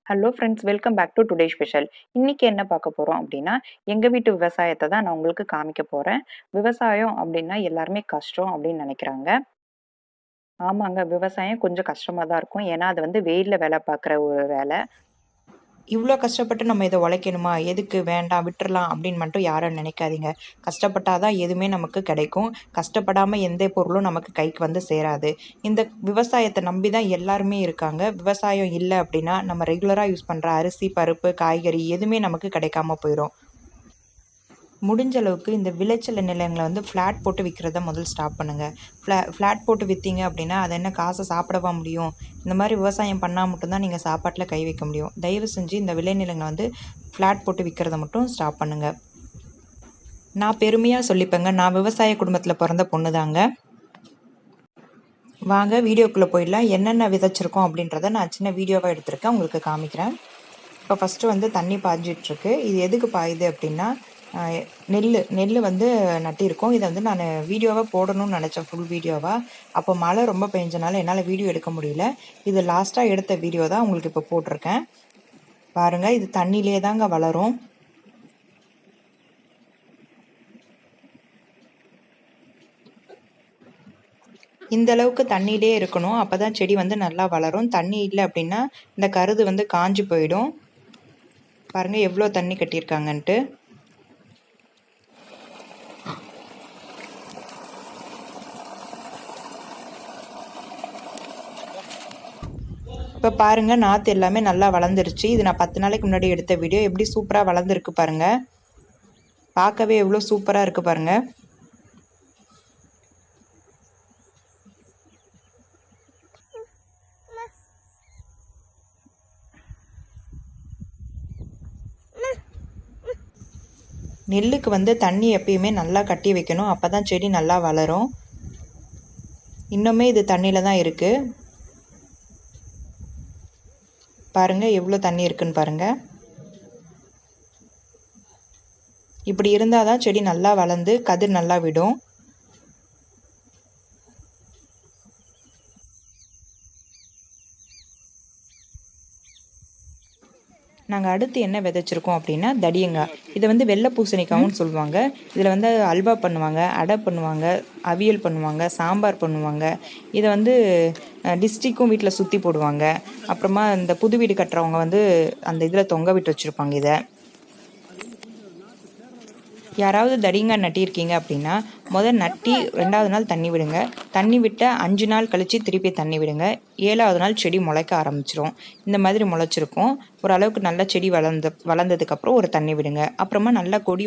Hello friends, welcome back to today special. இன்னைக்கு என்ன பார்க்க போறோம் அப்படின்னா, எங்க வீட்டு விவசாயத்தை தான் நான் உங்களுக்கு காமிக்க போறேன். விவசாயம் அப்படின்னா எல்லாருமே கஷ்டம் அப்படின்னு நினைக்கிறாங்க. ஆமாங்க, விவசாயம் கொஞ்சம் கஷ்டமா தான் இருக்கும். ஏன்னா அது வெயில்ல வேலை பார்க்குற ஒரு வேலை. இவ்வளோ கஷ்டப்பட்டு நம்ம இதை உழைக்கணுமா, எதுக்கு, வேண்டாம் விட்டுறலாம் அப்படின்னு மட்டும் யாரும் நினைக்காதீங்க. கஷ்டப்பட்டாதான் எதுவுமே நமக்கு கிடைக்கும். கஷ்டப்படாமல் எந்த பொருளும் நமக்கு கைக்கு சேராது. இந்த விவசாயத்தை நம்பி தான் எல்லாருமே இருக்காங்க. விவசாயம் இல்லை அப்படின்னா நம்ம ரெகுலராக யூஸ் பண்ணுற அரிசி, பருப்பு, காய்கறி எதுவுமே நமக்கு கிடைக்காம போயிடும். முடிஞ்ச அளவுக்கு இந்த விளைச்சல் நிலங்களை ஃப்ளாட் போட்டு விற்கிறத முதல் ஸ்டாப் பண்ணுங்கள். ஃப்ளாட் போட்டு விற்றீங்க அப்படின்னா அது என்ன காசை சாப்பிடவா முடியும்? இந்த மாதிரி விவசாயம் பண்ணால் மட்டும்தான் நீங்கள் சாப்பாட்டில் கை வைக்க முடியும். தயவு செஞ்சு இந்த விளைநிலங்களை ஃப்ளாட் போட்டு விற்கிறத மட்டும் ஸ்டாப் பண்ணுங்கள். நான் பெருமையாக சொல்லிப்பேங்க, நான் விவசாய குடும்பத்தில் பிறந்த பொண்ணு தாங்க. வாங்க வீடியோக்குள்ளே போயிடலாம். என்னென்ன விதைச்சிருக்கோம் அப்படின்றத நான் சின்ன வீடியோவாக எடுத்திருக்கேன், உங்களுக்கு காமிக்கிறேன். இப்போ ஃபஸ்ட்டு தண்ணி பாய்ஞ்சிட்ருக்கு. இது எதுக்கு பாயுது அப்படின்னா, நெல் நட்டியிருக்கோம். இதை நான் வீடியோவாக போடணும்னு நினச்சேன், ஃபுல் வீடியோவாக. அப்போ மழை ரொம்ப பெஞ்சனால என்னால் வீடியோ எடுக்க முடியல. இது லாஸ்ட்டாக எடுத்த வீடியோ தான் உங்களுக்கு இப்போ போட்டிருக்கேன். பாருங்கள், இது தண்ணியிலே தாங்க வளரும். இந்த அளவுக்கு தண்ணியிலே இருக்கணும், அப்போ தான் செடி நல்லா வளரும். தண்ணி இல்லை அப்படின்னா இந்த கருது காஞ்சி போயிடும். பாருங்கள் எவ்வளோ தண்ணி கட்டியிருக்காங்கன்ட்டு. இப்போ பாருங்கள், நாற்று எல்லாமே நல்லா வளர்ந்துருச்சு. இது நான் 10 நாளைக்கு முன்னாடி எடுத்த வீடியோ. எப்படி சூப்பராக வளர்ந்துருக்கு பாருங்கள். பார்க்கவே எவ்வளோ சூப்பராக இருக்குது பாருங்கள். நெல்லுக்கு தண்ணி எப்பயுமே நல்லா கட்டி வைக்கணும், அப்போ தான் செடி நல்லா வளரும். இன்னுமே இது தண்ணியில் தான் இருக்குது. பாருங்கள் எவ்வளோ தண்ணி இருக்குன்னு பாருங்கள். இப்படி இருந்தால் தான் செடி நல்லா வளர்ந்து கதிர் நல்லா விடும். நாங்கள் அடுத்து என்ன விதைச்சிருக்கோம் அப்படின்னா தடியங்காய். இதை வெள்ளை பூசணிக்காவும் சொல்லுவாங்க. இதில் அல்வா பண்ணுவாங்க, அடை பண்ணுவாங்க, அவியல் பண்ணுவாங்க, சாம்பார் பண்ணுவாங்க. இதை டிஸ்ட்ரிக்கும் வீட்டில் சுற்றி போடுவாங்க. அப்புறமா இந்த புது வீடு கட்டுறவங்க அந்த இதில் தொங்க விட்டு வச்சுருப்பாங்க. இதை யாராவது தடியங்காய் நட்டியிருக்கீங்க அப்படின்னா நட்டி 2வது நாள் தண்ணி விடுங்க. தண்ணி விட்ட 5 நாள் கழித்து திருப்பி தண்ணி விடுங்க. 7வது நாள் செடி முளைக்க ஆரம்பிச்சிரும். இந்த மாதிரி முளைச்சிருக்கும். ஓரளவுக்கு நல்ல செடி வளர்ந்ததுக்கப்புறம் ஒரு தண்ணி விடுங்க. அப்புறமா நல்லா கொடி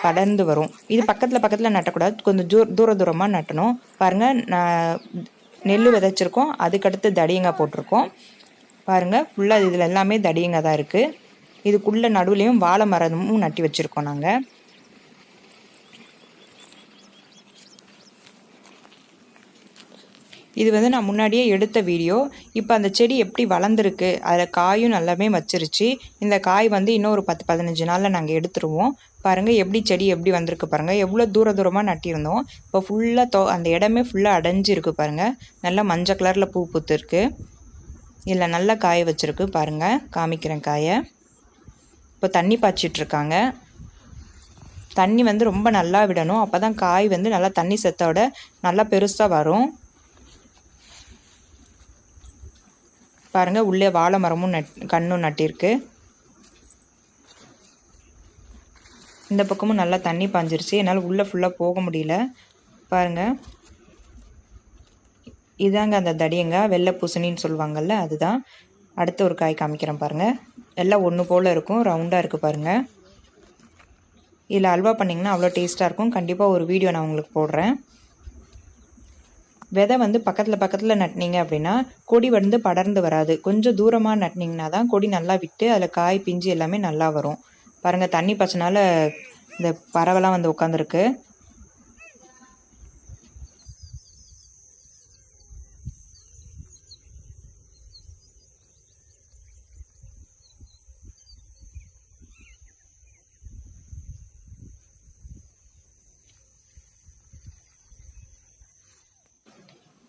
படர்ந்து வரும். இது பக்கத்தில் நட்டக்கூடாது, கொஞ்சம் தூரமாக நட்டணும். பாருங்கள், நான் நெல் விதைச்சிருக்கோம், அதுக்கடுத்து தடியங்காய் போட்டிருக்கோம். பாருங்கள், ஃபுல்லாக இதில் எல்லாமே தடியங்காய் தான் இருக்குது. இதுக்குள்ளே நடுவுலையும் வாழை மரமும் நட்டி வச்சுருக்கோம் நாங்கள். இது நான் முன்னாடியே எடுத்த வீடியோ. இப்போ அந்த செடி எப்படி வளர்ந்துருக்கு, அதில் காயும் நல்லாவே வச்சிருச்சு. இந்த காய் இன்னும் ஒரு 10-15 நாளில் நாங்கள் எடுத்துருவோம். பாருங்கள் எப்படி செடி எப்படி வந்திருக்கு பாருங்கள். எவ்வளோ தூரமாக நட்டியிருந்தோம், இப்போ ஃபுல்லாக அந்த இடமே ஃபுல்லாக அடைஞ்சிருக்கு பாருங்கள். நல்லா மஞ்சள் கலரில் பூ பூத்துருக்கு. இதில் நல்லா காய வச்சுருக்கு பாருங்கள், காமிக்கிறேன் காயை. இப்போ தண்ணி பாய்ச்சிட்ருக்காங்க. தண்ணி ரொம்ப நல்லா விடணும், அப்போ தான் காய் நல்லா தண்ணி சத்தோட நல்லா பெருசாக வரும். பாருங்கள், உள்ளே வாழை மரமும் கண்ணும் நட்டிருக்கு. இந்த பக்கமும் நல்லா தண்ணி பாஞ்சிருச்சு, என்னால் உள்ளே ஃபுல்லாக போக முடியல. பாருங்கள், இதாங்க அந்த தடியங்காய், வெள்ளை பூசணின்னு சொல்லுவாங்கள்ல, அதுதான். அடுத்த ஒரு காய் காமிக்கிறேன் பாருங்கள். எல்லாம் ஒன்று போல் இருக்கும், ரவுண்டாக இருக்குது பாருங்கள். இதில் அல்வா பண்ணிங்கன்னா அவ்வளோ டேஸ்ட்டாக இருக்கும். கண்டிப்பாக ஒரு வீடியோ நான் உங்களுக்கு போடுறேன். விதை பக்கத்தில் நட்டினீங்க அப்படின்னா கொடி படர்ந்து வராது. கொஞ்சம் தூரமாக நட்டினீங்கன்னா தான் கொடி நல்லா விட்டு அதில் காய் பிஞ்சு எல்லாமே நல்லா வரும். பாருங்கள், தண்ணி பச்சனால இந்த பறவைலாம் உட்காந்துருக்கு.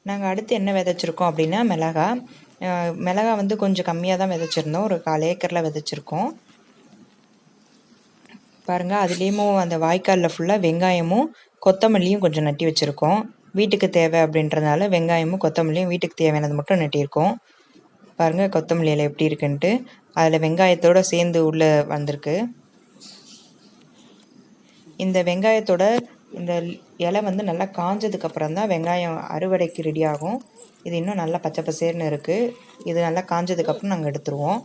நாங்கள் அடுத்து என்ன விதைச்சிருக்கோம் அப்படின்னா மிளகாய். மிளகா வந்து கொஞ்சம் கம்மியாக தான் விதைச்சிருந்தோம், ஒரு 1/4 ஏக்கரில் விதைச்சிருக்கோம். பாருங்கள், அதுலேயும் அந்த வாய்க்காலில் ஃபுல்லாக வெங்காயமும் கொத்தமல்லியும் கொஞ்சம் நட்டி வச்சுருக்கோம். வீட்டுக்கு தேவை அப்படின்றதுனால வெங்காயமும் கொத்தமல்லியும் வீட்டுக்கு தேவையானது மட்டும் நட்டியிருக்கோம். பாருங்கள் கொத்தமல்லி இலை எப்படி இருக்குன்ட்டு, அதில் வெங்காயத்தோடு சேர்ந்து உள்ளே வந்திருக்கு. இந்த வெங்காயத்தோட இந்த இலை வந்து நல்லா காஞ்சதுக்கப்புறம் தான் வெங்காயம் அறுவடைக்கு ரெடி ஆகும். இது இன்னும் நல்லா பச்சை பசேர்னு இருக்குது. இது நல்லா காஞ்சதுக்கப்புறம் நாங்கள் எடுத்துருவோம்.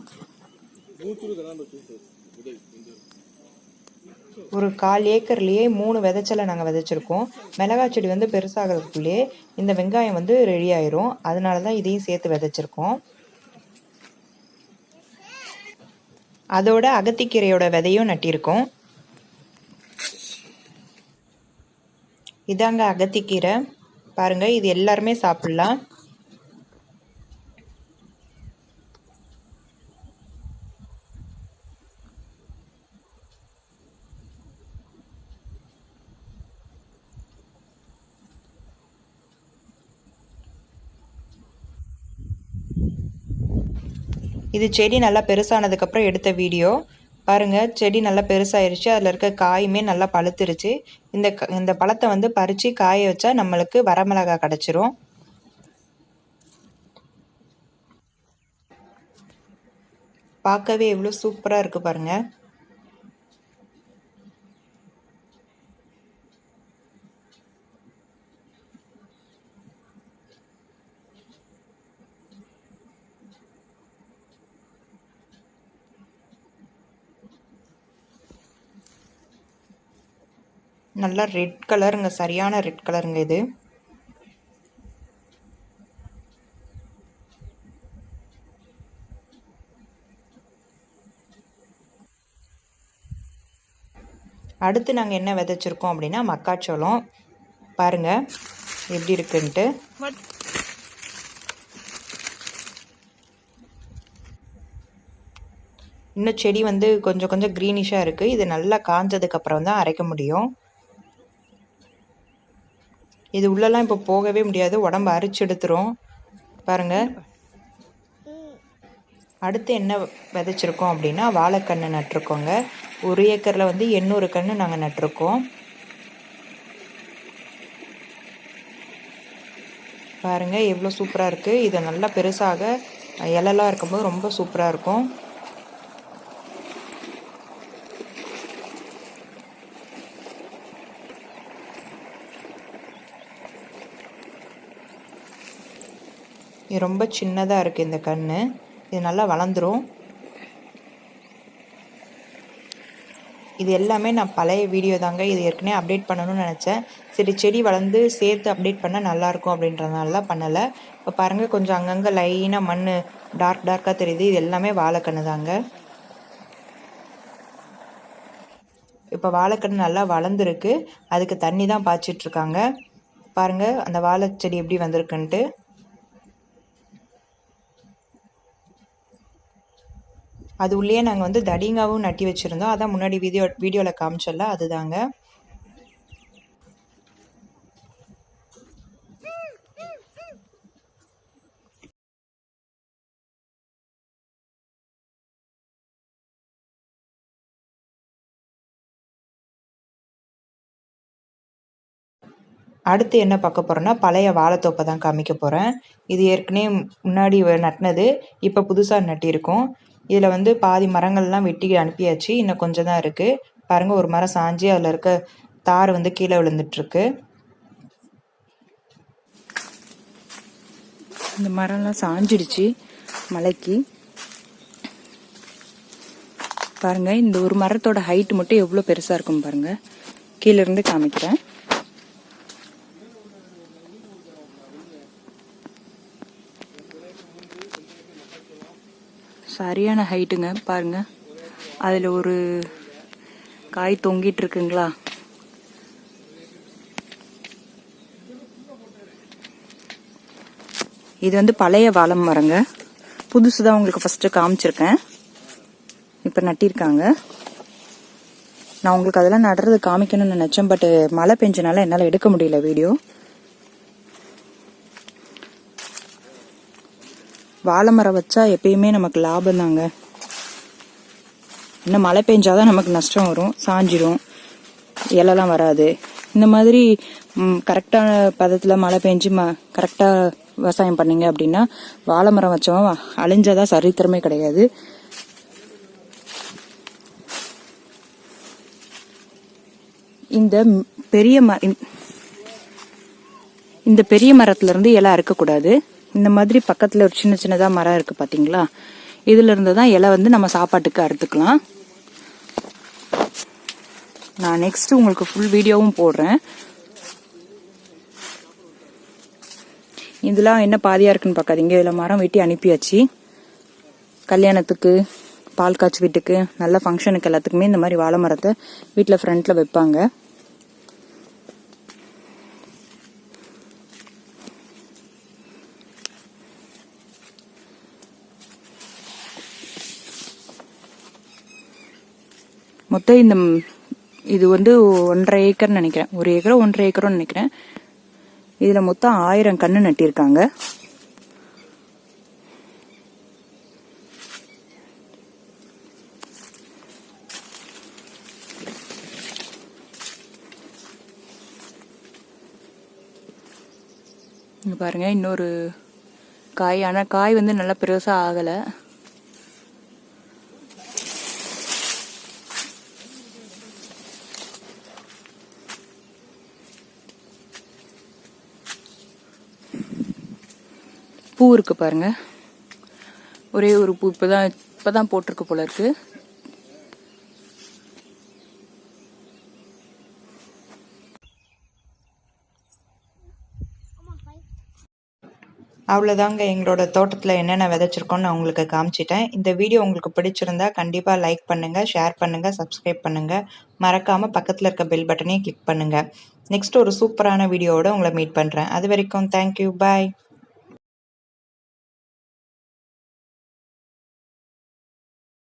ஒரு 1/4 ஏக்கர்லேயே 3 விதைச்சலை நாங்கள் விதைச்சிருக்கோம். மிளகாய் செடி வந்து பெருசாகிறதுக்குள்ளேயே இந்த வெங்காயம் வந்து ரெடி ஆயிரும். அதனால தான் இதையும் சேர்த்து விதைச்சிருக்கோம். அதோட அகத்திக்கீரையோட விதையும் நட்டியிருக்கோம். இதாங்க அகத்திக்கீரை. பாருங்க, இது எல்லாருமே சாப்பிடலாம். இது செடி நல்லா பெருசானதுக்கப்புறம் எடுத்த வீடியோ. பாருங்கள், செடி நல்லா பெருசாயிருச்சு. அதில் இருக்க காயுமே நல்லா பழுத்துருச்சு. இந்த பழத்தை வந்து பறித்து காய வச்சா நம்மளுக்கு வரமிளகா கிடச்சிரும். பார்க்கவே எவ்வளோ சூப்பராக இருக்குது பாருங்கள். நல்லா ரெட் கலருங்க, சரியான ரெட் கலருங்க இது. அடுத்து நாங்கள் என்ன விதைச்சிருக்கோம் அப்படின்னா மக்காச்சோளம். பாருங்கள் எப்படி இருக்குன்ட்டு. இன்னும் செடி வந்து கொஞ்சம் கொஞ்சம் க்ரீனிஷாக இருக்குது. இது நல்லா காஞ்சதுக்கப்புறம் தான் அரைக்க முடியும். இது உள்ளெல்லாம் இப்போ போகவே முடியாது, உடம்பு அரிச்சு எடுத்துரும். பாருங்கள், அடுத்து என்ன விதைச்சிருக்கோம் அப்படின்னா வாழைக்கன்று நட்டிருக்கோங்க. 1 ஏக்கரில் வந்து 800 கன்று நாங்கள் நட்டிருக்கோம். பாருங்கள் எவ்வளோ சூப்பராக இருக்குது. இதை நல்லா பெருசாக இலைலாம் இருக்கும்போது ரொம்ப சூப்பராக இருக்கும். இது ரொம்ப சின்னதாக இருக்குது இந்த கன்று. இது நல்லா வளர்ந்துரும். இது எல்லாமே நான் பழைய வீடியோ தாங்க. இது ஏற்கனவே அப்டேட் பண்ணணும்னு நினச்சேன். சரி, செடி வளர்ந்து சேர்த்து அப்டேட் பண்ணால் நல்லாயிருக்கும் அப்படின்றதுனால தான் பண்ணலை. இப்போ பாருங்கள், கொஞ்சம் அங்கங்கே லைனாக மண் டார்க்காக தெரியுது. இது எல்லாமே வாழைக்கன்று தாங்க. இப்போ வாழைக்கன்று நல்லா வளர்ந்துருக்கு. அதுக்கு தண்ணி தான் பாய்ச்சிட்ருக்காங்க. பாருங்கள் அந்த வாழை செடி எப்படி வந்திருக்குன்ட்டு. அது உள்ளே நாங்கள் வந்து தடிங்காவும் நட்டி வச்சுருந்தோம். அதான் முன்னாடி வீடியோவில் காமிச்சல அதுதாங்க. அடுத்து என்ன பார்க்க போகிறேன்னா பழைய வாழைத்தோப்பை தான் காமிக்க போகிறேன். இது ஏற்கனவே முன்னாடி நட்டினது, இப்போ புதுசாக நட்டியிருக்கோம். இதில் வந்து பாதி மரங்கள்லாம் வெட்டி அனுப்பியாச்சு. இன்னும் கொஞ்சம் தான் இருக்குது. பாருங்கள், ஒரு மரம் சாஞ்சி அதில் இருக்க தார் வந்து கீழே விழுந்துட்டுருக்கு. இந்த மரம்லாம் சாஞ்சிடுச்சு மலைக்கு. பாருங்கள், இந்த ஒரு மரத்தோட ஹைட் மட்டும் எவ்வளோ பெருசாக இருக்கும் பாருங்கள். கீழேருந்து காமிக்கிறேன். சரியான ஹைட்டுங்க. பாருங்க, அதில் ஒரு காய் தொங்கிட்டு இருக்குங்களா. இது வந்து பழைய வாழை மரங்க. புதுசு தான் உங்களுக்கு ஃபர்ஸ்ட் காமிச்சிருக்கேன். இப்போ நட்டிருக்காங்க. நான் உங்களுக்கு அதெல்லாம் நடுறது காமிக்கணும்னு நினைச்சேன். பட் மழை பெஞ்சனால என்னால் எடுக்க முடியல வீடியோ. வாழை மரம் வச்சா எப்பயுமே நமக்கு லாபம் தாங்க. இன்னும் மழை பெஞ்சாதான் நமக்கு நஷ்டம் வரும், சாஞ்சிரும், இலைலாம் வராது. இந்த மாதிரி கரெக்டான பதத்தில் மழை பெஞ்சு கரெக்டாக விவசாயம் பண்ணீங்க அப்படின்னா வாழை மரம் வச்சவன் அழிஞ்சதா சரித்திரமே கிடையாது. இந்த பெரிய மரத்துல இருந்து இலை அறுக்கக்கூடாது. இந்த மாதிரி பக்கத்துல ஒரு சின்ன சின்னதா மரம் இருக்கு பாத்தீங்களா, இதுல இருந்து தான் இலை நம்ம சாப்பாட்டுக்கு அறுத்துக்கலாம். நான் நெக்ஸ்ட் உங்களுக்கு ஃபுல் வீடியோவும் போடுறேன். இதெல்லாம் என்ன பாதியா இருக்குன்னு பார்க்காதீங்க. இதுல மரம் வெட்டி அனுப்பியாச்சு. கல்யாணத்துக்கு, பால் காய்ச்சி வீட்டுக்கு, நல்ல ஃபங்க்ஷனுக்கு எல்லாத்துக்குமே இந்த மாதிரி வாழை மரத்தை வீட்டில் ஃப்ரண்ட்ல வைப்பாங்க. மொத்தம் இது 1.5 ஏக்கர்னு நினைக்கிறேன். 1 ஏக்கரோ 1.5 ஏக்கரோன்னு நினைக்கிறேன். இதுல மொத்தம் 1000 கண்ணு நட்டிருக்காங்க. இங்க பாருங்க இன்னொரு காய். ஆனா காய் நல்லா பெருசா ஆகல. பூ இருக்கு பாருங்க, ஒரே ஒரு பூ இப்பதான் போட்டிருக்கு போல இருக்கு. அவ்வளோதாங்க, எங்களோட தோட்டத்தில் என்னென்ன விதைச்சிருக்கோன்னு நான் உங்களுக்கு காமிச்சிட்டேன். இந்த வீடியோ உங்களுக்கு பிடிச்சிருந்தா கண்டிப்பாக லைக் பண்ணுங்கள், ஷேர் பண்ணுங்கள், சப்ஸ்கிரைப் பண்ணுங்கள். மறக்காமல் பக்கத்தில் இருக்க பெல் பட்டனையும் கிளிக் பண்ணுங்கள். நெக்ஸ்ட் ஒரு சூப்பரான வீடியோவோட உங்களை மீட் பண்ணுறேன். அது வரைக்கும் தேங்க்யூ, பாய்.